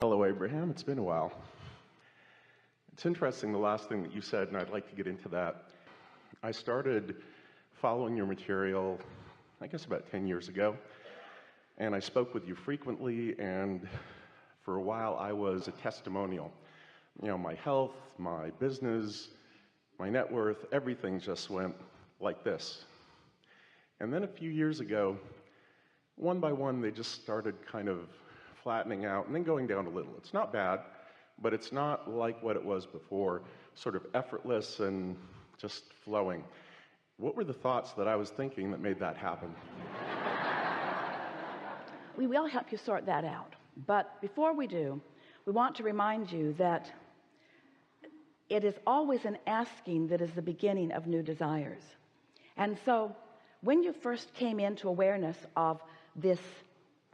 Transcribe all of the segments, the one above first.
Hello, Abraham. It's been a while. It's interesting, the last thing that you said, and I'd like to get into that. I started following your material, I guess about 10 years ago, and I spoke with you frequently, and for a while I was a testimonial. You know, my health, my business, my net worth, everything just went like this. And then a few years ago, one by one, they just started kind of flattening out and then going down a little. It's not bad, but it's not like what it was before, sort of effortless and just flowing. What were the thoughts that I was thinking that made that happen? We will help you sort that out. But before we do, we want to remind you that it is always an asking that is the beginning of new desires. And so when you first came into awareness of this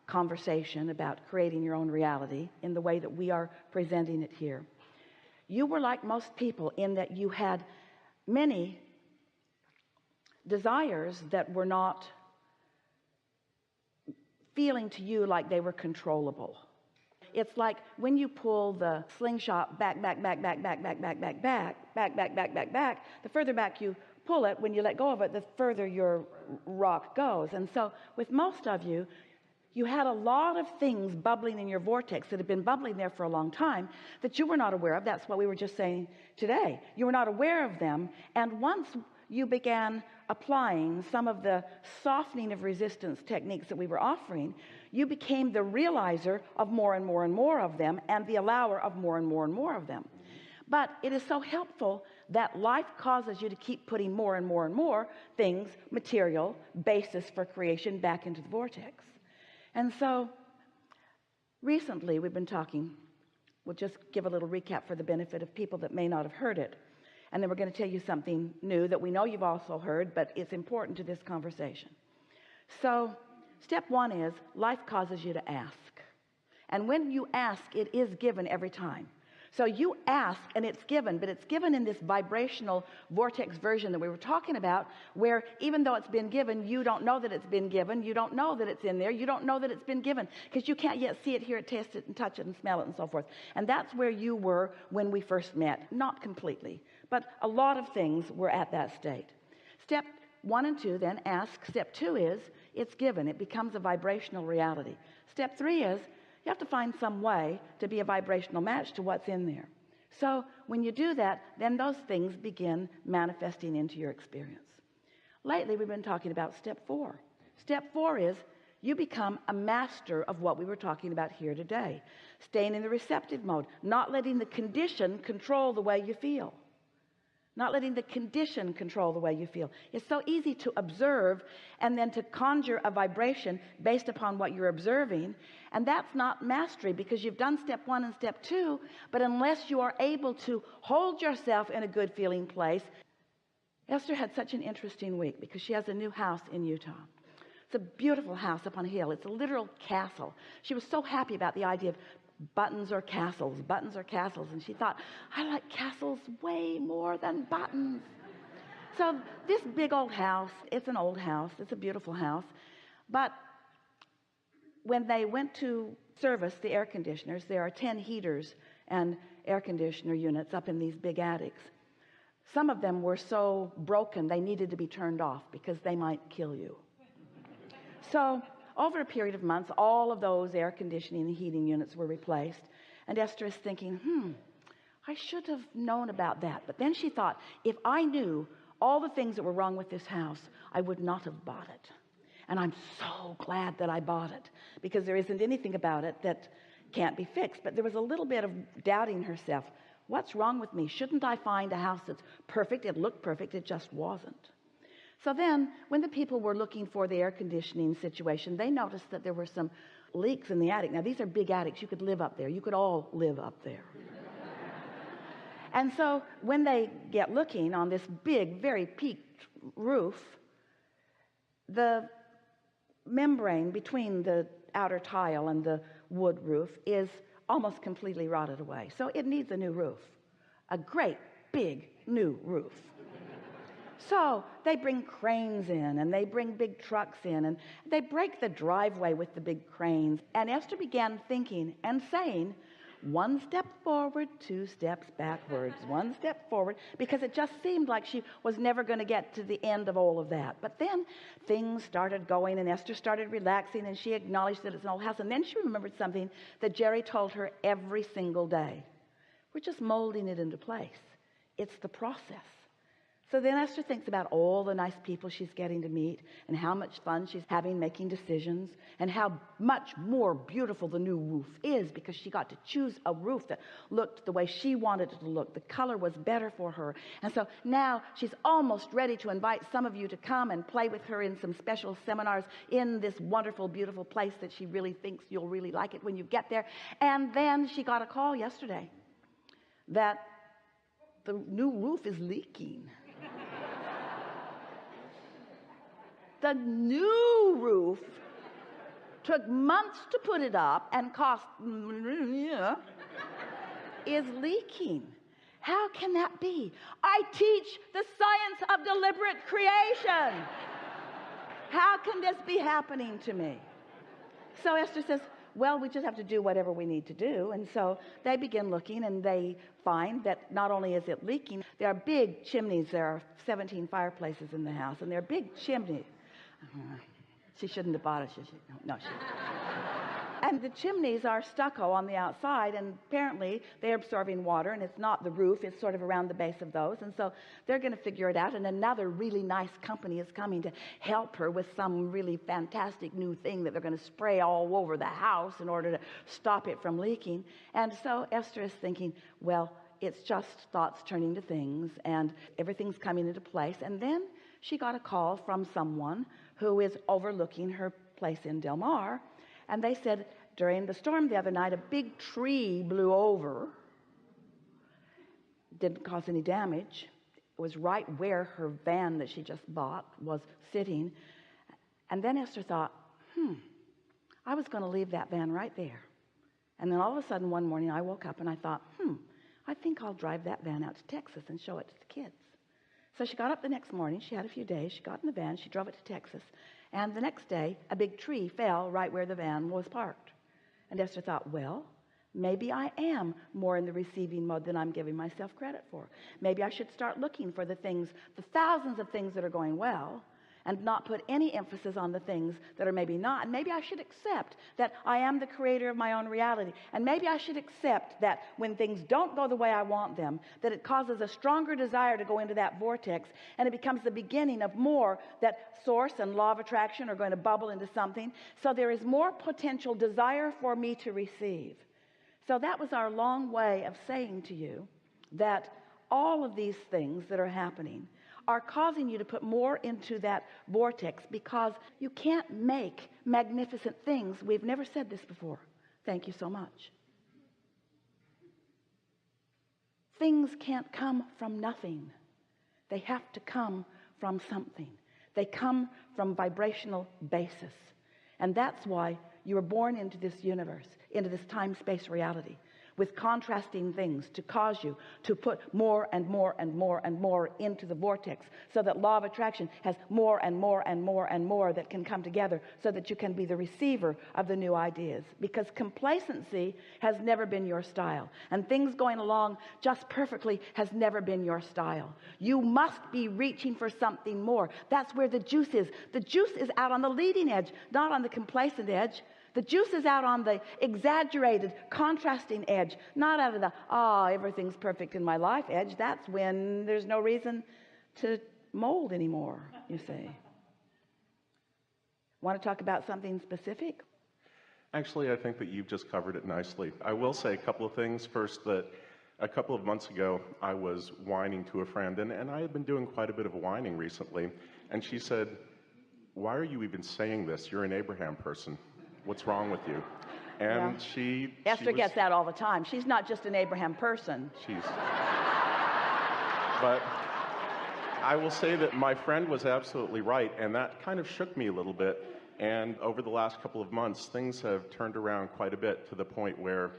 conversation about creating your own reality in the way that we are presenting it here, you were like most people in that you had many desires that were not feeling to you like they were controllable. It's like when you pull the slingshot back, the further back you pull it, when you let go of it, the further your rock goes. And so with most of you, you had a lot of things bubbling in your vortex that had been bubbling there for a long time that you were not aware of. That's what we were just saying today. You were not aware of them. And once you began applying some of the softening of resistance techniques that we were offering, you became the realizer of more and more and more of them, and the allower of more and more and more of them. But it is so helpful that life causes you to keep putting more and more and more things, material, basis for creation, back into the vortex. And so recently we've been talking, we'll just give a little recap for the benefit of people that may not have heard it, and then we're going to tell you something new that we know you've also heard, but it's important to this conversation. So step one is life causes you to ask, and when you ask, it is given every time. So you ask and it's given, but it's given in this vibrational vortex version that we were talking about, where even though it's been given, you don't know that it's been given. You don't know that it's in there. You don't know that it's been given because you can't yet see it, hear it, taste it, and touch it, and smell it, and so forth. And that's where you were when we first met. Not completely, but a lot of things were at that state. Step 1 and 2, then ask. Step 2 is it's given. It becomes a vibrational reality. Step 3 is you have to find some way to be a vibrational match to what's in there. So when you do that, then those things begin manifesting into your experience. Lately, we've been talking about step 4. Step 4 is you become a master of what we were talking about here today. Staying in the receptive mode, not letting the condition control the way you feel. Not letting the condition control the way you feel. It's so easy to observe and then to conjure a vibration based upon what you're observing. And that's not mastery, because you've done step 1 and step 2, but unless you are able to hold yourself in a good feeling place. Esther had such an interesting week because she has a new house in Utah. It's a beautiful house up on a hill. It's a literal castle. She was so happy about the idea of buttons or castles, and she thought, I like castles way more than buttons. So this big old house, it's an old house, it's a beautiful house, but when they went to service the air conditioners, there are 10 heaters and air conditioner units up in these big attics. Some of them were so broken they needed to be turned off because they might kill you. So over a period of months, all of those air conditioning and heating units were replaced. And Esther is thinking, I should have known about that. But then she thought, if I knew all the things that were wrong with this house, I would not have bought it. And I'm so glad that I bought it, because there isn't anything about it that can't be fixed. But there was a little bit of doubting herself. What's wrong with me? Shouldn't I find a house that's perfect? It looked perfect. It just wasn't. So then when the people were looking for the air conditioning situation, they noticed that there were some leaks in the attic. Now, these are big attics. You could live up there. You could all live up there. And so when they get looking on this big, very peaked roof, the membrane between the outer tile and the wood roof is almost completely rotted away. So it needs a new roof, a great big new roof. So they bring cranes in, and they bring big trucks in, and they break the driveway with the big cranes. And Esther began thinking and saying, one step forward, two steps backwards, one step forward, because it just seemed like she was never going to get to the end of all of that. But then things started going, and Esther started relaxing, and she acknowledged that it's an old house. And then she remembered something that Jerry told her every single day. We're just molding it into place. It's the process. So then Esther thinks about all the nice people she's getting to meet, and how much fun she's having making decisions, and how much more beautiful the new roof is, because she got to choose a roof that looked the way she wanted it to look. The color was better for her. And so now she's almost ready to invite some of you to come and play with her in some special seminars in this wonderful, beautiful place that she really thinks you'll really like it when you get there. And then she got a call yesterday that the new roof is leaking. The new roof took months to put it up and cost is leaking. How can that be? I teach the science of deliberate creation. How can this be happening to me? So Esther says, well, we just have to do whatever we need to do. And so they begin looking, and they find that not only is it leaking, there are big chimneys. There are 17 fireplaces in the house, and they're big chimneys. She shouldn't have bought it, should she? No, she didn't. And the chimneys are stucco on the outside, and apparently they're absorbing water, and it's not the roof, it's sort of around the base of those. And so they're going to figure it out, and another really nice company is coming to help her with some really fantastic new thing that they're going to spray all over the house in order to stop it from leaking. And so Esther is thinking, well, it's just thoughts turning to things, and everything's coming into place. And then she got a call from someone who is overlooking her place in Del Mar, and they said during the storm the other night, a big tree blew over. Didn't cause any damage. It was right where her van that she just bought was sitting. And then Esther thought, I was going to leave that van right there. And then all of a sudden one morning I woke up and I thought, I think I'll drive that van out to Texas and show it to the kids. So she got up the next morning. She had a few days. She got in the van. She drove it to Texas. And the next day, a big tree fell right where the van was parked. And Esther thought, well, maybe I am more in the receiving mode than I'm giving myself credit for. Maybe I should start looking for the things, the thousands of things that are going well, and not put any emphasis on the things that are maybe not. And maybe I should accept that I am the creator of my own reality. And maybe I should accept that when things don't go the way I want them, that it causes a stronger desire to go into that vortex, and it becomes the beginning of more, that source and law of attraction are going to bubble into something. So there is more potential desire for me to receive. So that was our long way of saying to you that all of these things that are happening are causing you to put more into that vortex, because you can't make magnificent things. We've never said this before. Thank you so much. Things can't come from nothing. They have to come from something. They come from vibrational basis. And that's why you were born into this universe, into this time-space reality, with contrasting things to cause you to put more and more and more and more into the vortex, so that law of attraction has more and more and more and more that can come together, so that you can be the receiver of the new ideas. Because complacency has never been your style, and things going along just perfectly has never been your style. You must be reaching for something more. That's where the juice is. The juice is out on the leading edge, not on the complacent edge. The juice is out on the exaggerated, contrasting edge, not out of the, everything's perfect in my life edge. That's when there's no reason to mold anymore, you see. Want to talk about something specific? Actually, I think that you've just covered it nicely. I will say a couple of things. First, that a couple of months ago, I was whining to a friend, and I had been doing quite a bit of whining recently, and she said, why are you even saying this? You're an Abraham person. What's wrong with you? And Esther gets that all the time. She's not just an Abraham person. But I will say that my friend was absolutely right, and that kind of shook me a little bit. And over the last couple of months, things have turned around quite a bit, to the point where